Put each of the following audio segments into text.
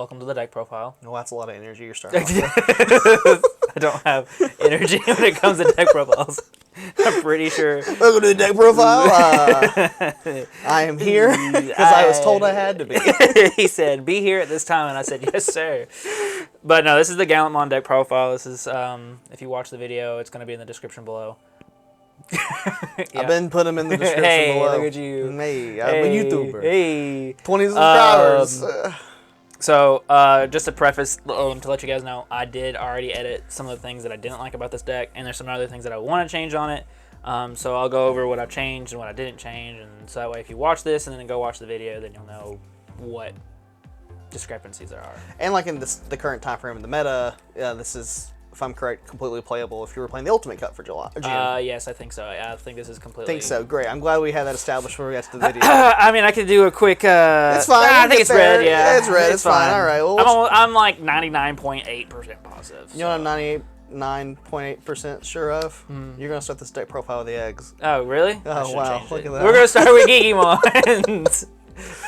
welcome to the deck profile. No, that's a lot of energy you're starting with. I don't have energy when it comes to deck profiles. I'm pretty sure. Welcome to the deck profile. I am here because I was told I had to be. He said, be here at this time, and I said, yes, sir. But no, this is the Gallantmon deck profile. This is, if you watch the video, it's going to be in the description below. Yeah. I've been putting them in the description below. Hey, look at you. Hey, I'm a YouTuber. Hey. 20 subscribers. So, just to preface, to let you guys know, I did already edit some of the things that I didn't like about this deck, and there's some other things that I want to change on it. So I'll go over what I've changed and what I didn't change, and so that way if you watch this and then go watch the video, then you'll know what discrepancies there are. And like in the current time frame of the meta, this is, if I'm correct, completely playable if you were playing the Ultimate Cup for June. Yes, I think so. I think this is completely... I think so. Great. I'm glad we had that established before we got to the video. I mean, I could do a quick... it's fine. I think it's red, yeah. It's red. It's fine. All right. Well, I'm like 99.8% positive. You know what I'm 99.8% sure of? You're going to start this deck profile with the eggs. Oh, really? Oh, wow. Look at that. We're going to start with Gallantmon.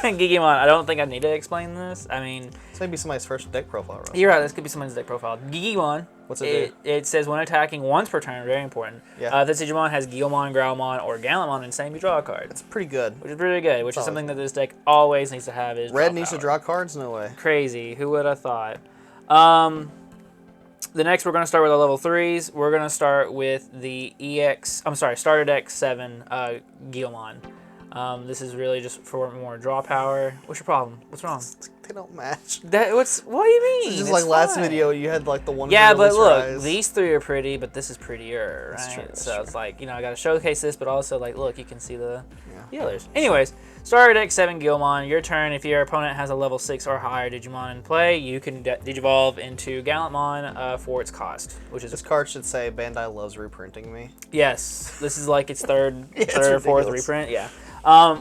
Gallantmon, I don't think I need to explain this. I mean... This may be somebody's first deck profile, Russ. You're right, this could be somebody's deck profile. Gallantmon. What's it do? It says when attacking once per turn, very important. Yeah. If this Digimon has Gallantmon, Growlmon, or Gallantmon in the same, you draw a card. That's pretty good. Which is pretty good, which is something that this deck always needs to have is Red needs to draw cards? No way. Crazy. Who would have thought? The next we're going to start with our level 3s. We're going to start with the Starter Deck 7 Gallantmon. This is really just for more draw power. What's your problem? What's wrong? They don't match. What do you mean? It's just like last video, you had like the one. Yeah, but look, these three are pretty, but this is prettier, right? That's true, that's so true. It's like, I got to showcase this, but also like, look, you can see the others. Anyways, Starter Deck 7 Gallantmon. Your turn. If your opponent has a level 6 or higher Digimon in play, you can Digivolve into Gallantmon for its cost, which is this card should say Bandai loves reprinting me. Yes, this is like its third It's or fourth ridiculous. reprint. Yeah.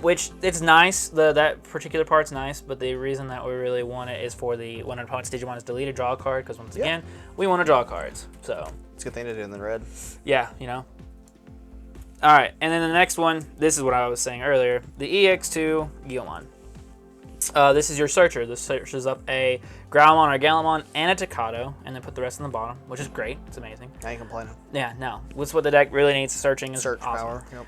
Which it's nice. That particular part's nice, but the reason that we really want it is for the when an opponent's Digimon is deleted, draw a card. Because once again, we want to draw cards. So it's a good thing to do in the red. Yeah, All right, and then the next one. This is what I was saying earlier. The EX2 Gallantmon. This is your searcher. This searches up a Growlmon or Gallantmon and a Tocado, and then put the rest on the bottom, which is great. It's amazing. I ain't complaining. Yeah, no. That's what the deck really needs. Searching is Search awesome. power.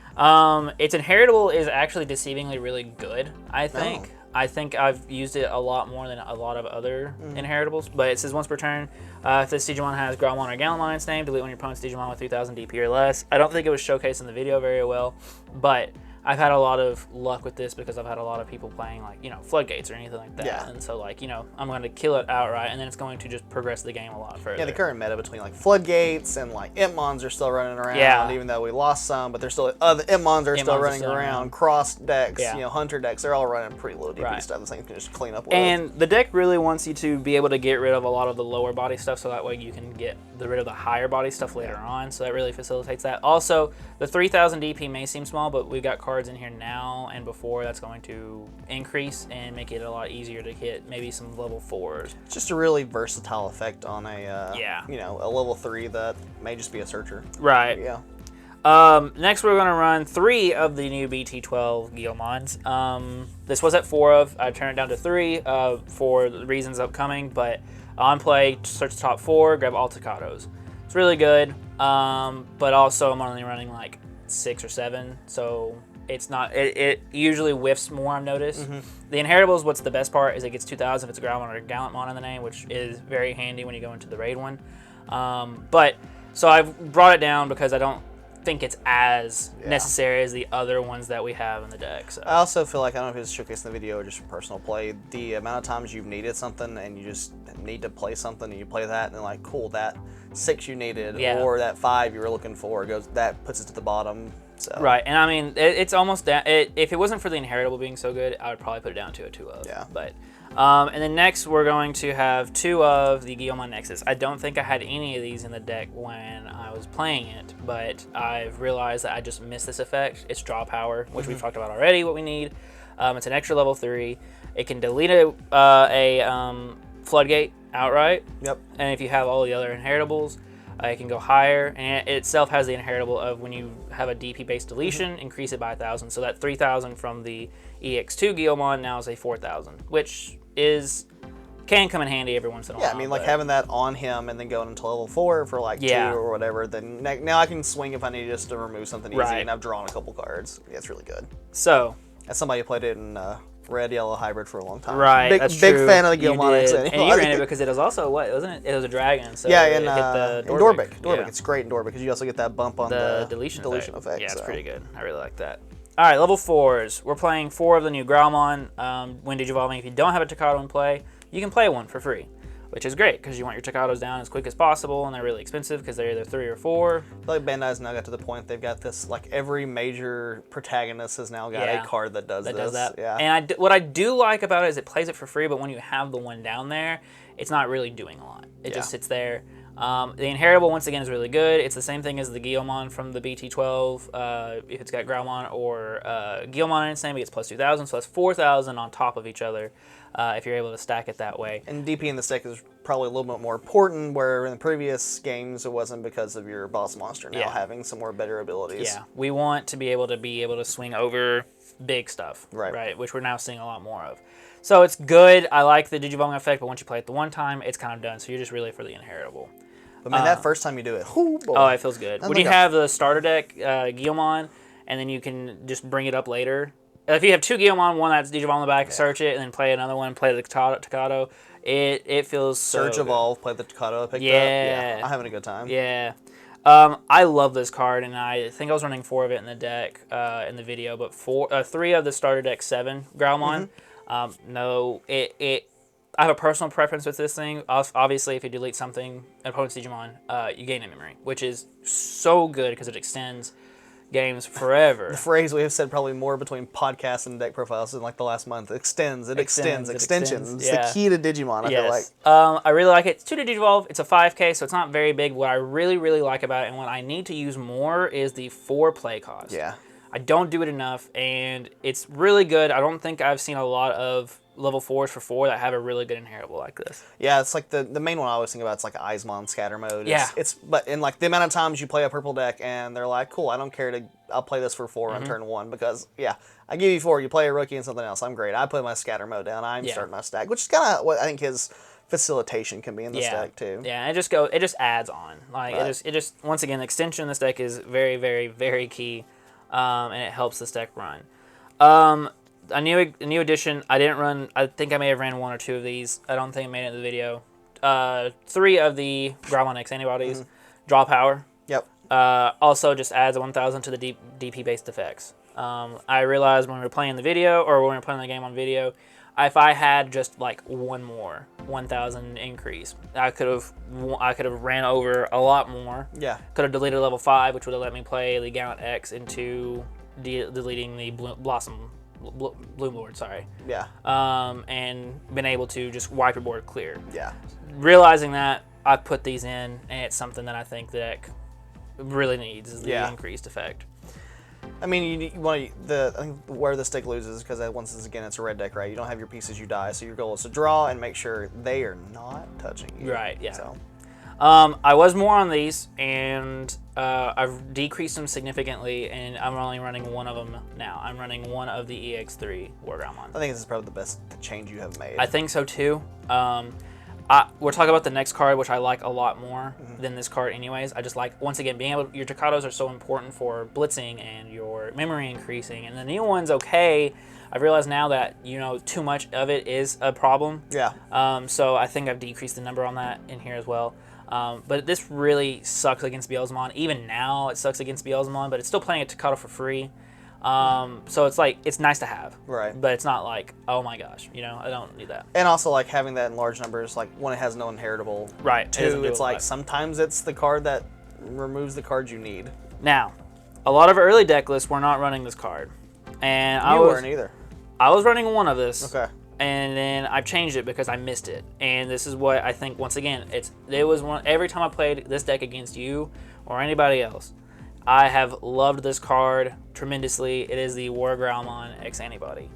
Yep. Its inheritable is actually deceivingly really good, I think. I think I've used it a lot more than a lot of other inheritables, but it says once per turn, if this Digimon has Growlmon or Gallantmon in its name, delete one of your opponent's Digimon with 3,000 DP or less. I don't think it was showcased in the video very well, but I've had a lot of luck with this because I've had a lot of people playing like, floodgates or anything like that. Yeah. And so like, I'm going to kill it outright, and then it's going to just progress the game a lot further. Yeah, the current meta between like floodgates and like Impmons are still running around. Yeah. Even though we lost some, but there's still other Impmons are still running around. Cross decks, Yeah. Hunter decks, they're all running pretty low DP stuff. This thing can just clean up with. And the deck really wants you to be able to get rid of a lot of the lower body stuff, so that way you can get rid of the higher body stuff later on. So that really facilitates that. Also, the 3,000 DP may seem small, but we've got cards in here now and before that's going to increase and make it a lot easier to hit maybe some level 4s. It's just a really versatile effect on a a level 3 that may just be a searcher. Right. Yeah. Next, we're going to run 3 of the new BT-12 Gallantmons. This was at 4 of. I turned it down to 3 for the reasons upcoming, but on play, search the top 4, grab all Tocados. It's really good, but also I'm only running like 6 or 7, so it's not. It usually whiffs more, I've noticed. The inheritables, what's the best part is it gets 2,000 if it's a Growlmon or a Gallantmon in the name, which is very handy when you go into the raid one. So I've brought it down because I don't think it's as necessary as the other ones that we have in the deck. So I also feel like, I don't know if it's showcased in the video or just from personal play, the amount of times you've needed something and you just need to play something and you play that and then like, cool, that 6 you needed or that 5 you were looking for that puts it to the bottom. So. Right, and I mean, it's almost down. If it wasn't for the inheritable being so good, I would probably put it down to a 2 of. Yeah. But, and then next we're going to have 2 of the Gallantmon Nexus. I don't think I had any of these in the deck when I was playing it, but I've realized that I just missed this effect. It's draw power, which we've talked about already. What we need. It's an extra level 3. It can delete a floodgate outright. Yep. And if you have all the other inheritables. It can go higher, and it itself has the inheritable of when you have a DP-based deletion, increase it by 1,000. So that 3,000 from the EX2 Gallantmon now is a 4,000, which is can come in handy every once in a while. Yeah, I mean, like having that on him and then going into level 4 for like 2 or whatever, then now I can swing if I need just to remove something easy, and I've drawn a couple cards. Yeah, it's really good. So, as somebody who played it in red, yellow hybrid for a long time. Right, big fan of the Gallantmon X. And you ran it because it was also, wasn't it? It was a dragon. So yeah, in Dorbic. Yeah. It's great in Dorbic because you also get that bump on the deletion effect. Yeah, it's pretty good. I really like that. All right, level 4s. We're playing 4 of the new Growlmon. When Digivolving, if you don't have a Tocado in play, you can play one for free, which is great because you want your Tocados down as quick as possible, and they're really expensive because they're either 3 or 4. I feel like Bandai's now got to the point they've got this, like every major protagonist has now got a card that does that. Yeah. And what I do like about it is it plays it for free, but when you have the one down there, it's not really doing a lot. It just sits there. The Inheritable, once again, is really good. It's the same thing as the Gallantmon from the BT-12. If it's got Growlmon or Gallantmon in its name, it gets plus 2,000, so that's 4,000 on top of each other if you're able to stack it that way. And DP in this deck is probably a little bit more important, where in the previous games it wasn't because of your boss monster now having some more better abilities. Yeah, we want to be able to swing over big stuff, right? Which we're now seeing a lot more of. So it's good. I like the Digivolving effect, but once you play it the one time, it's kind of done. So you're just really for the Inheritable. But man, that first time you do it, it feels good. When you have the starter deck, Gallantmon, and then you can just bring it up later. If you have 2 Gallantmon, one that's Digivolve on the back, search it, and then play another one, play the Tocado, it feels so Search, Evolve, play the Tocado, pick up. Yeah, I'm having a good time. Yeah. I love this card, and I think I was running 4 of it in the deck in the video, but 3 of the starter deck 7 Growlmon. I have a personal preference with this thing. Obviously, if you delete something, an opponent's Digimon, you gain a memory, which is so good because it extends games forever. The phrase we have said probably more between podcasts and deck profiles in like the last month. Extends. Extensions. It's the key to Digimon, I feel like. I really like it. It's 2 to Digivolve. It's a 5K, so it's not very big. What I really, really like about it, and what I need to use more, is the 4 play cost. Yeah. I don't do it enough, and it's really good. I don't think I've seen a lot of level 4s for 4 that have a really good Inheritable like this. Yeah, it's like the main one I always think about. It's like Eismon scatter mode. Yeah. But in like the amount of times you play a purple deck and they're like, cool, I don't care I'll play this for 4 on turn 1 because I give you 4, you play a rookie and something else. I'm great. I put my scatter mode down. I'm starting my stack, which is kind of what I think his facilitation can be in this deck too. Yeah, it just adds on. Like it just once again, the extension in this deck is very, very, very key, and it helps this deck run. A new addition. I didn't run. I think I may have ran 1 or 2 of these. I don't think I made it in the video. 3 of the Growlmon X antibodies. Draw power. Yep. Also, just adds 1,000 to the DP based effects. I realized when we were playing the video, or when we were playing the game on video, if I had just like one more 1,000 increase, I could have ran over a lot more. Yeah. Could have deleted level 5, which would have let me play the Gallant X into deleting the Bloom Lord, sorry. Yeah. And been able to just wipe your board clear. Yeah. Realizing that, I put these in, and it's something that I think the deck really needs, is the increased effect. I mean, I think where the stick loses, because once again, it's a red deck, right? You don't have your pieces, you die. So your goal is to draw and make sure they are not touching you. Right, yeah. So. I was more on these, and I've decreased them significantly, and I'm only running 1 of them now. I'm running 1 of the EX3 War Growlmon. I think this is probably the best change you have made. I think so too. We're talking about the next card, which I like a lot more than this card anyways. I just like, once again, being able, your Tocados are so important for blitzing and your memory increasing, and the new one's okay. I've realized now that, too much of it is a problem. Yeah. So I think I've decreased the number on that in here as well. But this really sucks against Beelzemon. Even now, it sucks against Beelzemon, but it's still playing a Tocado for free. So it's like, it's nice to have. Right. But it's not like, oh my gosh, I don't need that. And also, like, having that in large numbers, like, one, it has no inheritable. Right. 2, it's like, sometimes it's the card that removes the cards you need. Now, a lot of early deck lists were not running this card. And you weren't either. I was running 1 of this. Okay. And then I've changed it because I missed it. And this is what I think, once again, every time I played this deck against you or anybody else, I have loved this card tremendously. It is the War Growlmon X Antibody.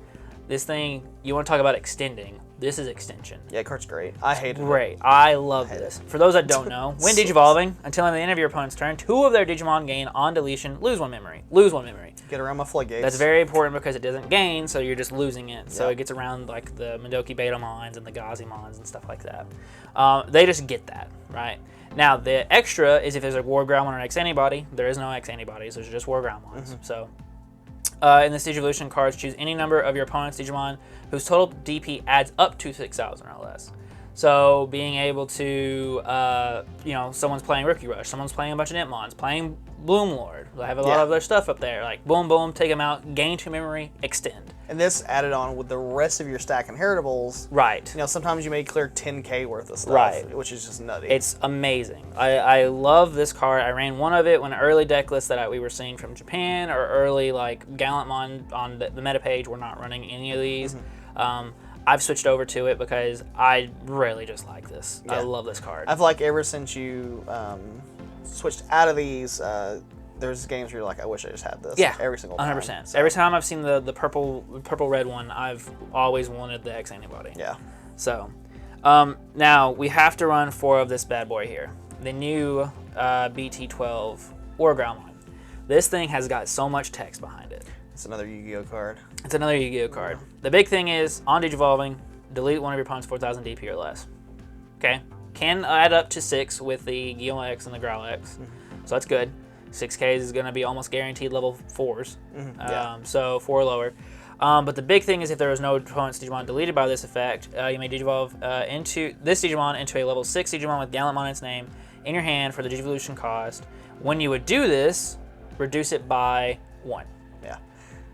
This thing, you want to talk about extending. This is extension. Yeah, card's great. I hate it. Great. I love this. For those that don't know, when Digivolving, until the end of your opponent's turn, 2 of their Digimon gain on deletion, lose 1 memory. Lose 1 memory. Get around my floodgates. That's very important because it doesn't gain, so you're just losing it. So it gets around like the Madoki Betamons and the Gazimons and stuff like that. They just get that, right? Now, the extra is if there's a War Groundmon or X antibody. There is no X antibodies, there's just War Groundmons. So, in this Digivolution cards, choose any number of your opponent's Digimon whose total DP adds up to 6,000 or less. So being able to, you know, someone's playing Rookie Rush, someone's playing a bunch of Nitmons, playing Bloom Lord. I have a lot of their stuff up there. Like, boom, boom, take them out, gain 2 memory, extend. And this added on with the rest of your stack inheritables. Right. You know, sometimes you may clear 10K worth of stuff, which is just nutty. It's amazing. I love this card. I ran one of it when early deck lists that we were seeing from Japan or early, like, Gallantmon on the meta page were not running any of these. I've switched over to it because I really just like this. I love this card. I've like ever since you switched out of these, there's games where you're like, I wish I just had this. Yeah, every single time. 100%. So. Every time I've seen the purple red one, I've always wanted the X antibody. Yeah. So, now we have to run 4 of this bad boy here. The new BT-12 or Groundmon. This thing has got so much text behind it. It's another Yu-Gi-Oh card. It's another Yu-Gi-Oh card. The big thing is, on Digivolving, delete one of your opponent's 4,000 DP or less. Okay? Can add up to 6 with the Geo X and the Growl X. So that's good. 6Ks is going to be almost guaranteed level 4s. So 4 or lower. But the big thing is if there is no opponent's Digimon deleted by this effect, you may Digivolve into this Digimon into a level 6 Digimon with Gallantmon in its name in your hand for the Digivolution cost. When you would do this, reduce it by 1. Yeah.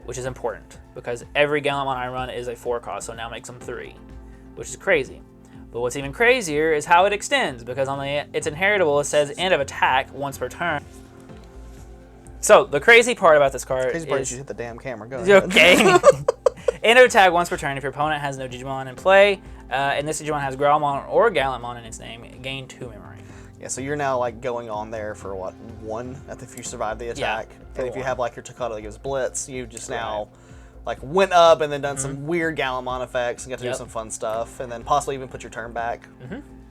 Which is important because every Gallantmon I run is a 4 cost, so now makes them 3, which is crazy. But what's even crazier is how it extends because on its inheritable it says end of attack once per turn. So the crazy part about this card is you hit the damn camera. Go ahead. Okay. End of attack once per turn. If your opponent has no Digimon in play, and this Digimon has Growlmon or Gallantmon in its name, gain 2 memory. Yeah, so you're now like going on there for what, 1 if you survive the attack. And if you have like your Takata that gives Blitz, you just now like went up and then done some weird Gallantmon effects and got to do some fun stuff, and then possibly even put your turn back.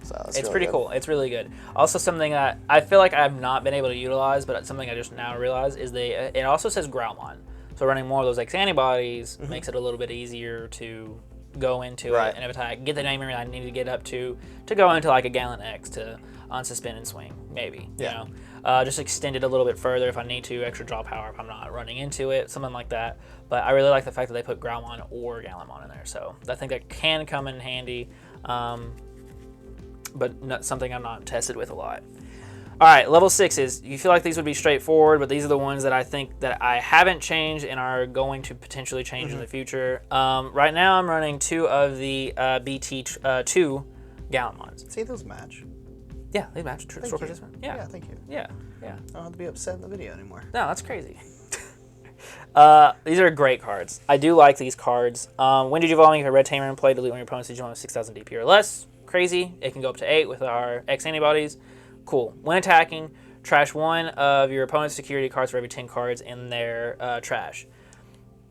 So it's really pretty cool. It's really good. Also, something that I feel like I've not been able to utilize, but something I just now realized is it also says Growlmon. So running more of those X antibodies makes it a little bit easier to go into it and attack, get the memory I need to get up to go into like a Gallant X to unsuspend and swing, maybe. You know, just extend it a little bit further if I need to, extra draw power if I'm not running into it, something like that. But I really like the fact that they put Growlmon or Gallantmon in there, so I think that can come in handy. But not something I'm not tested with a lot. All right, level 6s. You feel like these would be straightforward, but these are the ones that I think that I haven't changed and are going to potentially change in the future. Right now, I'm running 2 of the BT-2 Gallantmons. See, those match. Yeah, they match. Store participant. Yeah, thank you. Yeah. I don't have to be upset in the video anymore. No, that's crazy. These are great cards. I do like these cards. When Digivolving, if a Red Tamer in play, delete one of your opponent's Digimon with 6,000 DP or less. Crazy. It can go up to 8 with our X antibodies. Cool. When attacking, trash 1 of your opponent's security cards for every 10 cards in their trash.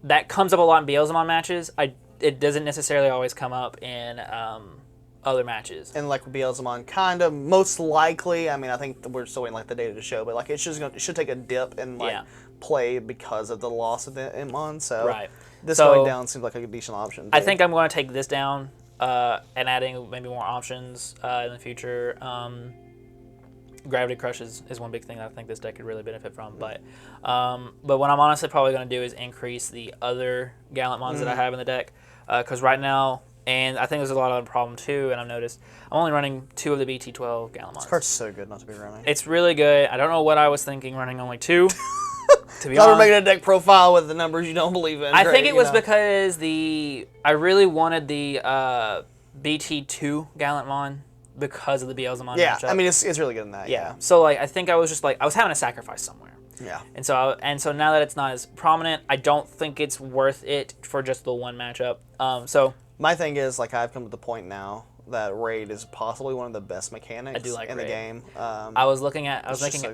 That comes up a lot in Beelzemon matches. It doesn't necessarily always come up in other matches. And like with Beelzemon, kind of most likely. I mean, I think we're still waiting like the data to show, but like it should take a dip in like play because of the loss of the Itmon. So this going down seems like a decent option. I think I'm going to take this down. And adding maybe more options in the future. Gravity Crush is one big thing that I think this deck could really benefit from. But what I'm honestly probably going to do is increase the other Gallantmons that I have in the deck. Because right now, and I think there's a lot of problem too, and I've noticed, I'm only running 2 of the BT-12 Gallantmons. This card's so good not to be running. It's really good. I don't know what I was thinking running only 2. To be honest, we're making a deck profile with the numbers you don't believe in. I think it was because I really wanted the BT-2 Gallantmon because of the Beelzemon matchup. I mean it's really good in that. Yeah. So like I think I was just like I was having a sacrifice somewhere. Yeah. And so now that it's not as prominent, I don't think it's worth it for just the one matchup. So my thing is like I've come to the point now that Raid is possibly one of the best mechanics in the game. I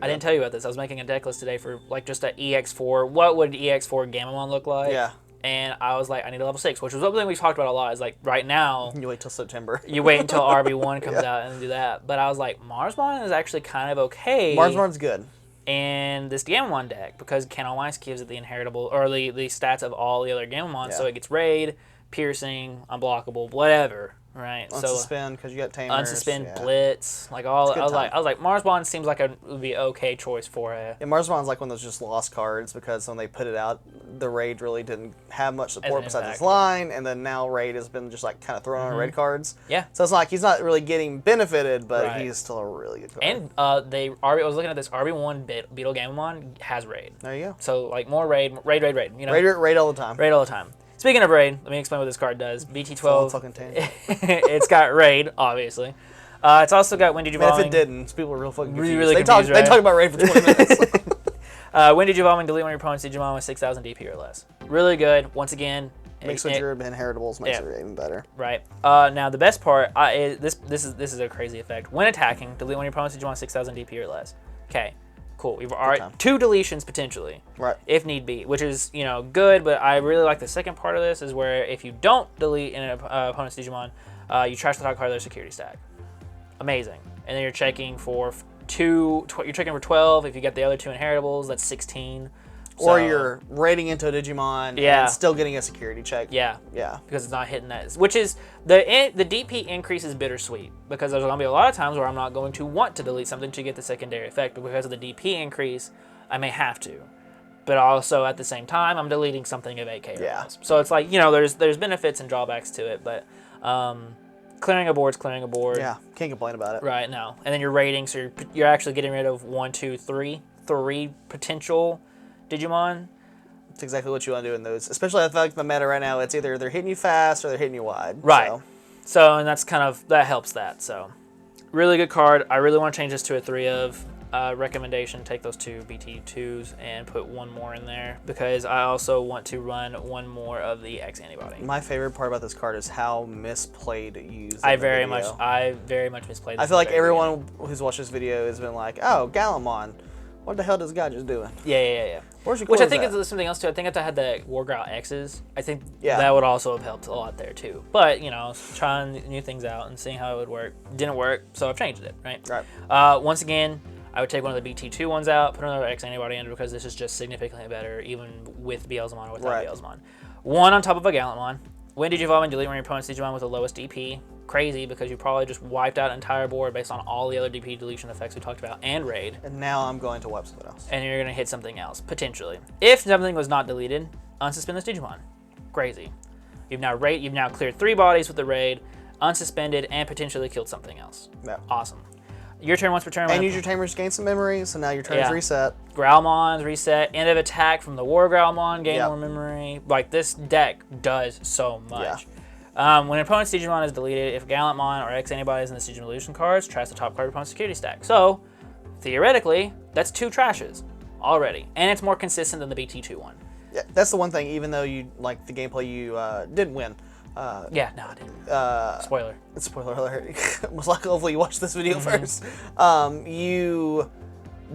didn't tell you about this. I was making a deck list today for like just an EX4. What would EX4 Gammamon look like? Yeah. and I was like, I need a level 6, which was something we talked about a lot. Is like right now, You wait till September. you wait until RB1 comes out and do that. But I was like, Marsmon is actually kind of okay. Marsmon's good. And this Gallantmon deck, because Cannon Weiss gives it the inheritable, or the stats of all the other Gallantmons, so it gets raid, piercing, unblockable, whatever, right? Unsuspend, because you got tamers. Unsuspend, blitz, like all. I was like, Marsmon seems like it would be okay choice for it. Yeah, Marsmon's like one of those just lost cards, because when they put it out, the raid really didn't have much support besides his line, and then now raid has been just like kind of thrown on raid cards. Yeah. So it's like he's not really getting benefited, but he's still a really good card. And I was looking at this RB1 Beetle Gallantmon has raid. There you go. So like more raid. You know, raid all the time. Raid all the time. Speaking of raid, let me explain what this card does. BT-12. Fucking tangent. It's got raid, obviously. It's also got Windage Evolving. If it didn't, people are real fucking confused. Really they confused, talk, They talk about raid for 20 minutes. Windage Evolving, delete one of your opponent's Digimon with 6,000 DP or less. Really good. Once again, makes your inheritables makes it even better. Right. Now the best part, this is a crazy effect. When attacking, delete one of your opponent's Digimon with 6,000 DP or less. Okay. Cool. We've already 2 deletions potentially, if need be, which is good. But I really like the second part of this is where if you don't delete an opponent's Digimon, you trash the top card of their security stack. Amazing. And then you're checking for you're checking for 12. If you get the other 2 inheritables, that's 16. Or you're raiding into a Digimon and still getting a security check. Yeah. Yeah. Because it's not hitting that. Which is, the DP increase is bittersweet. Because there's going to be a lot of times where I'm not going to want to delete something to get the secondary effect. But because of the DP increase, I may have to. But also, at the same time, I'm deleting something of 8K. Yeah. So it's like, there's benefits and drawbacks to it. But clearing a board's clearing a board. Yeah. Can't complain about it. Right, no. And then you're raiding, so you're actually getting rid of 1, 2, 3 potential Digimon. It's exactly what you want to do in those. Especially I feel like the meta right now, it's either they're hitting you fast or they're hitting you wide. Right. So and that's that helps that. So really good card. I really want to change this to a 3 of. Recommendation, take those 2 BT2s and put 1 more in there because I also want to run 1 more of the X antibody. My favorite part about this card is how misplayed you use it. I very much misplayed this. I feel like everyone who's watched this video has been like, oh, Gallantmon. What the hell is this guy just doing? Yeah. Which I think is something else too. I think if I had the War Growl X's, I think that would also have helped a lot there too. But trying new things out and seeing how it would work didn't work, so I've changed it. Right. Once again, I would take one of the BT2 ones out, put another X antibody in because this is just significantly better, even with Beelzemon or without Beelzemon. 1 on top of a Gallantmon. Windage Evolving, delete one of your opponent's Digimon with the lowest DP. Crazy because you probably just wiped out an entire board based on all the other DP deletion effects we talked about and raid. And now I'm going to wipe something else. And you're going to hit something else, potentially. If something was not deleted, unsuspend this Digimon. Crazy. You've now cleared 3 bodies with the raid, unsuspended, and potentially killed something else. Yeah. Awesome. Your turn once per turn. And use your tamers to gain some memory, so now your turn is reset. Growlmon's reset. End of attack from the War Growlmon, gain more memory. Like, this deck does so much. Yeah. When an opponent's Digimon is deleted, if Gallantmon or X antibodies in the Digimon Evolution cards, trash the top card of opponent's security stack. So, theoretically, that's 2 trashes already. And it's more consistent than the BT2 one. Yeah, that's the one thing, even though you like the gameplay you didn't win. I didn't. Spoiler. Spoiler alert. Most likely, hopefully you watched this video first. You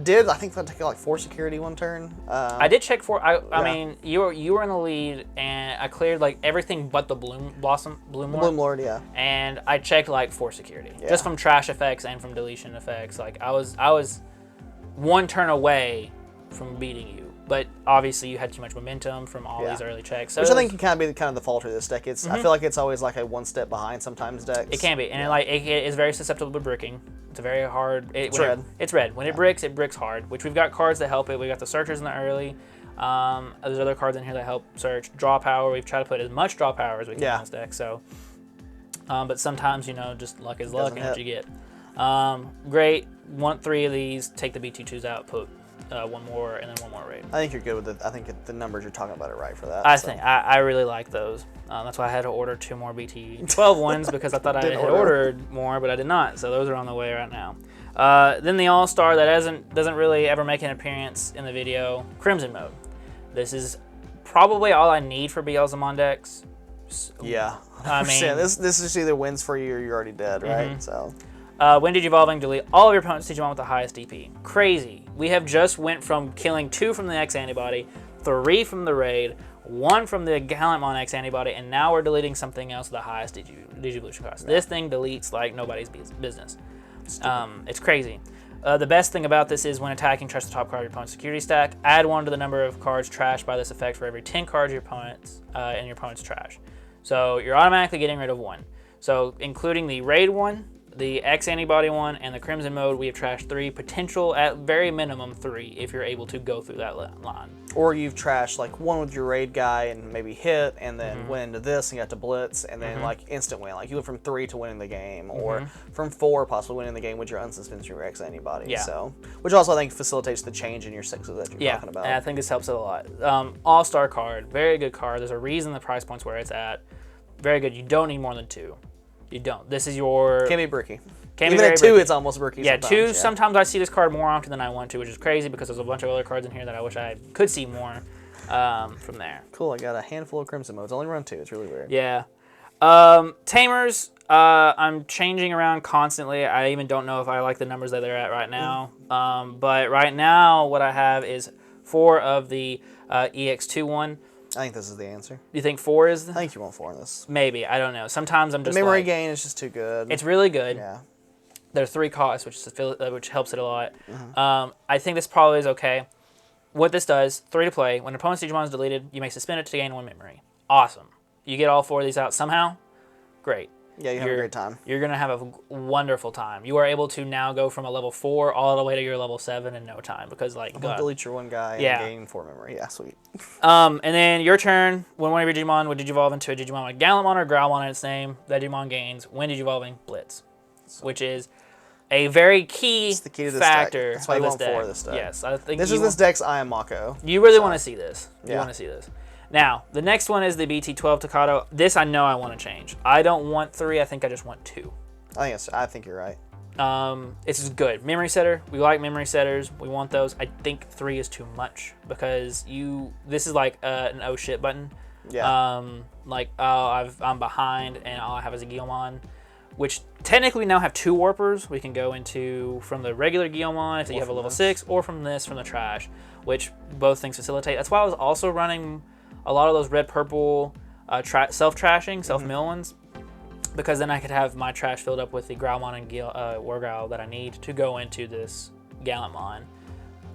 did, I think, take like 4 security one turn. I did check 4. I mean, you were in the lead, and I cleared like everything but the Bloom Lord. Yeah. And I checked like 4 security, just from trash effects and from deletion effects. Like I was 1 turn away from beating you. But obviously, you had too much momentum from all these early checks. So which I think can kind of be the fault of this deck. It's I feel like it's always like a 1 step behind sometimes decks. It can be, and it is very susceptible to bricking. It's a very hard. It's red. It's red. When it bricks hard. Which we've got cards that help it. We got the searchers in the early. There's other cards in here that help search. Draw power. We've tried to put as much draw power as we can in this deck. So, but sometimes just luck is luck, and what you get. Great. Want 3 of these. Take the BT2s out. Put 1 more and then 1 more raid. I think you're good with it. I think the numbers you're talking about are right for that. I really like those. That's why I had to order 2 more BT-12 ones because I thought I had ordered more, but I did not. So those are on the way right now. Then the All-Star that doesn't really ever make an appearance in the video, Crimson Mode. This is probably all I need for Beelzemon decks. Yeah. I mean, this just either wins for you or you're already dead, right? So. Windage Evolving, delete all of your opponent's Digimon with the highest DP. Crazy. We have just went from killing 2 from the X antibody, 3 from the raid, one from the Gallantmon X antibody, and now we're deleting something else with the highest digivolution cost. This thing deletes like nobody's business. It's crazy. The best thing about this is when attacking, trash the top card of your opponent's security stack. Add 1 to the number of cards trashed by this effect for every 10 cards your opponent's in your opponent's trash. So you're automatically getting rid of 1. So including the raid 1, the X antibody 1, and the Crimson mode, we have trashed 3, potential at very minimum 3 if you're able to go through that line. Or you've trashed like 1 with your raid guy and maybe hit, and then went into this and got to blitz, and then like instant win. Like you went from 3 to winning the game, or from 4 possibly winning the game with your unsuspended your X antibody. Yeah. So, which also I think facilitates the change in your 6s that you're talking about. And I think this helps it a lot. All-star card, very good card. There's a reason the price point's where it's at. Very good. You don't need more than 2. You don't. This is your... Can be bricky. Even at 2, it's almost bricky. Yeah, 2. Sometimes I see this card more often than I want to, which is crazy because there's a bunch of other cards in here that I wish I could see more from there. Cool. I got a handful of Crimson modes. Only run 2. It's really weird. Yeah. Tamers, I'm changing around constantly. I even don't know if I like the numbers that they're at right now. But right now, what I have is 4 of the EX21. I think this is the answer. You think 4 is? I think you want 4 in this. Maybe. I don't know. Sometimes I'm just the memory gain is just too good. It's really good. Yeah. There's 3 costs, which helps it a lot. I think this probably is okay. What this does, 3 to play. When an opponent's Digimon is deleted, you may suspend it to gain 1 memory. Awesome. You get all 4 of these out somehow. Great. Yeah, you have a great time. You're going to have a wonderful time. You are able to now go from a level 4 all the way to your level 7 in no time because, like, delete your 1 guy and gain 4 memory. Yeah, sweet. And then your turn, when one of your Digimon would digivolve into a Digimon with Gallantmon or Growlmon in its name, that Digimon gains when digivolving Blitz, which is a very key factor. That's why you want 4 of this deck. Yes, I think this deck's I Am Mako. You really want to see this. You want to see this. Now, the next one is the BT-12 Takato. This I know I want to change. I don't want 3. I think I just want 2. I think you're right. It's good. Memory setter. We like memory setters. We want those. I think 3 is too much because this is like an oh shit button. Yeah. Like, oh, I'm behind and all I have is a Guilmon, which technically we now have 2 warpers. We can go into from the regular Guilmon if you have a level 6, or from the trash, which both things facilitate. That's why I was also running a lot of those red-purple self-trashing, self-mill ones, because then I could have my trash filled up with the Growlmon and Wargrowl that I need to go into this Gallantmon.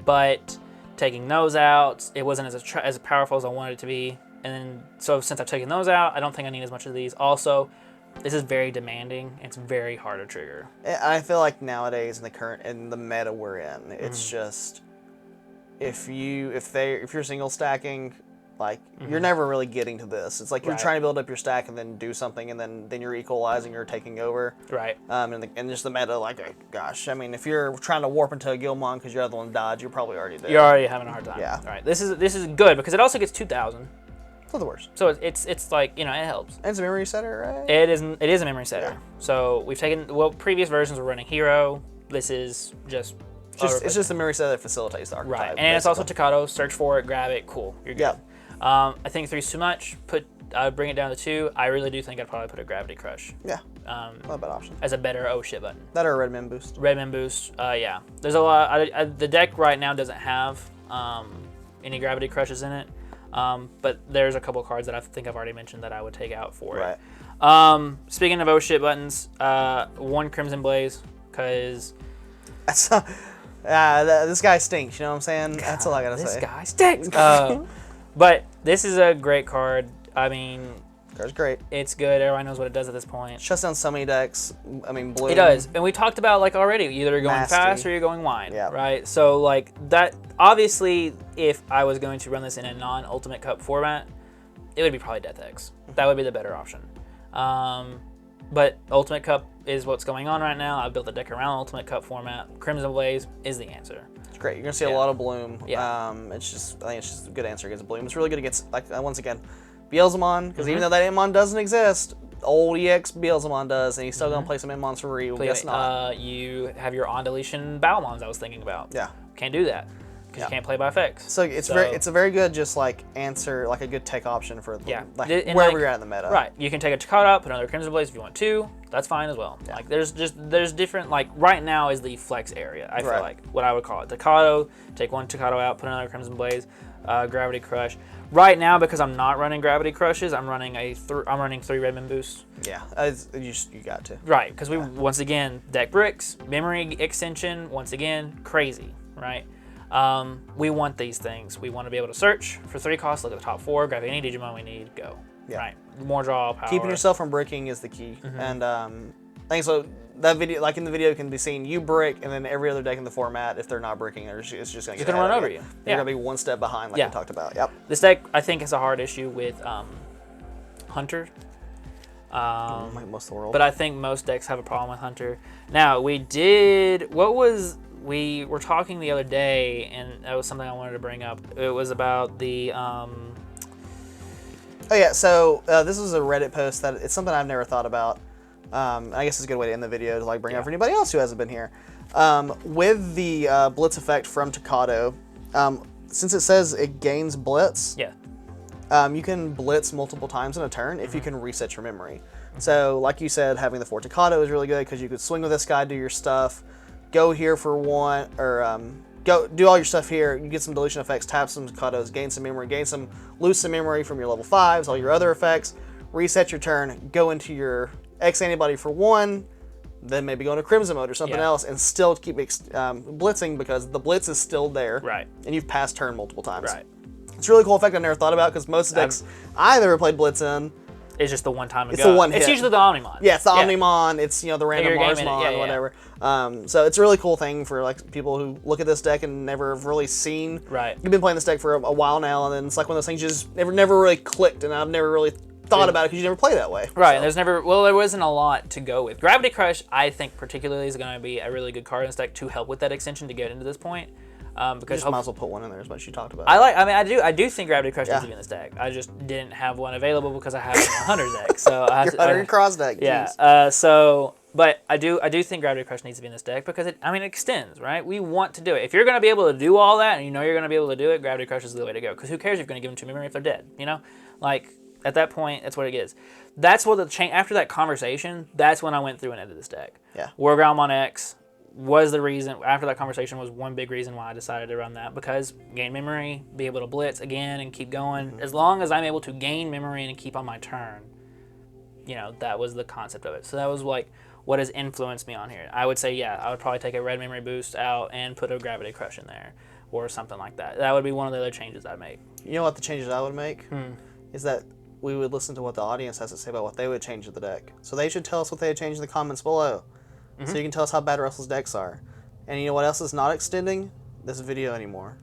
But taking those out, it wasn't as powerful as I wanted it to be. And then, so since I've taken those out, I don't think I need as much of these. Also, this is very demanding. It's very hard to trigger. I feel like nowadays in the meta we're in, it's just if you're single stacking, like you're never really getting to this. It's like you're trying to build up your stack and then do something, and then you're equalizing or taking over. Right. And just the meta, like, gosh, I mean, if you're trying to warp into a Guilmon because your other one died, you're probably already there. You're already having a hard time. Yeah. All right. This is good because it also gets 2,000. It's not the worst. So it's like, it helps. And it's a memory setter, right? It is a memory setter. Yeah. So we've taken, previous versions were running Hero. This is just... It's just a memory setter that facilitates the archetype. Right. And it's also Takato. Search for it, grab it, cool. You're good. Yeah. I think 3's too much. Bring it down to 2. I really do think I'd probably put a Gravity Crush. Yeah. Not a bad option. As a better oh shit button. That or a Red Man Boost. Red Man Boost. Yeah. There's a lot. The deck right now doesn't have any Gravity Crushes in it. But there's a couple cards that I think I've already mentioned that I would take out for it. Speaking of oh shit buttons, 1 Crimson Blaze, because this guy stinks. You know what I'm saying? God, that's all I gotta say. This guy stinks. But this is a great card. I mean, card's great. It's good. Everyone knows what it does at this point. Shuts down so many decks. I mean, blue. It does, and we talked about like already. Either you're going fast or you're going wide, right? So like that. Obviously, if I was going to run this in a non-Ultimate Cup format, it would be probably Death X. That would be the better option. But Ultimate Cup is what's going on right now. I built a deck around Ultimate Cup format. Crimson Blaze is the answer. It's great. You're gonna see a lot of Bloom. Yeah. I think it's just a good answer against Bloom. It's really good against, like, once again, Beelzemon, because even though that Inmon doesn't exist, old EX Beelzemon does, and he's still gonna play some Inmons for real. Guess not. You have your on deletion Bowmons I was thinking about. Yeah. Can't do that. Because you can't play by effects. So it's a very good just like answer, like a good take option for wherever you're at in the meta. Right. You can take a Takato out, put another Crimson Blaze if you want to. That's fine as well. Yeah. Like there's different, like right now is the flex area, I feel like, what I would call it. Takato, take 1 Takato out, put another Crimson Blaze. Gravity Crush. Right now, because I'm not running Gravity Crushes, I'm running I'm running 3 Redmond boosts. Yeah, you got to. Right, because we once again deck bricks, memory extension. Once again, crazy. Right. We want these things. We want to be able to search for 3 costs, look at the top 4, grab any Digimon we need, go. Yeah. Right. More draw power. Keeping yourself from bricking is the key. And I think so. That video, like in the video, can be seen. You brick, and then every other deck in the format, if they're not bricking, it's just going to get run over you. They're going to be one step behind, like we talked about. Yep. This deck, I think, has a hard issue with Hunter. Like most of the world. But I think most decks have a problem with Hunter. Now, we were talking the other day, and that was something I wanted to bring up. It was about the Oh yeah, so this is a Reddit post that it's something I've never thought about. I guess it's a good way to end the video to like bring up for anybody else who hasn't been here. With the Blitz effect from Tocado, since it says it gains Blitz, you can Blitz multiple times in a turn if you can reset your memory. So like you said, having the 4 Tocado is really good because you could swing with this guy, do your stuff, go here for 1, or go do all your stuff here. You get some deletion effects, tap some Tocados, gain some memory, lose some memory from your level 5s, all your other effects, reset your turn, go into your X antibody for 1, then maybe go into Crimson mode or something else, and still keep blitzing because the blitz is still there, and you've passed turn multiple times. It's a really cool effect I never thought about because most decks I've ever played blitz in, it's just the one time. It's the one hit. It's usually the Omnimon. Yeah, it's the Omnimon. It's the random Marsmon, whatever. So it's a really cool thing for like people who look at this deck and never have really seen. You've been playing this deck for a while now, and then it's like one of those things you just never really clicked, and I've never really thought about it because you never play that way. Right. So. There wasn't a lot to go with. Gravity Crush, I think particularly is going to be a really good card in this deck to help with that extension to get into this point. Because you just might as well put one in there as much as you talked about. I do think Gravity Crush needs to be in this deck. I just didn't have one available because I have a Hunter deck. So I have your Hunter Cross deck. Yeah. But I do think Gravity Crush needs to be in this deck because it extends, right? We want to do it. If you're going to be able to do all that and you know you're going to be able to do it, Gravity Crush is the way to go. Because who cares if you're going to give them 2 memory if they're dead? You know, like at that point, that's what it is. That's what after that conversation, that's when I went through and edited this deck. Yeah. War Gallantmon X was the reason. After that conversation was one big reason why I decided to run that, because gain memory, be able to blitz again and keep going. As long as I'm able to gain memory and keep on my turn, that was the concept of it. So that was like what has influenced me on here. I would say, I would probably take a red memory boost out and put a Gravity Crush in there or something like that. That would be one of the other changes I'd make. You know what the changes I would make? Is that we would listen to what the audience has to say about what they would change to the deck. So they should tell us what they would change in the comments below. So you can tell us how bad Russell's decks are. And you know what else is not extending? This video anymore.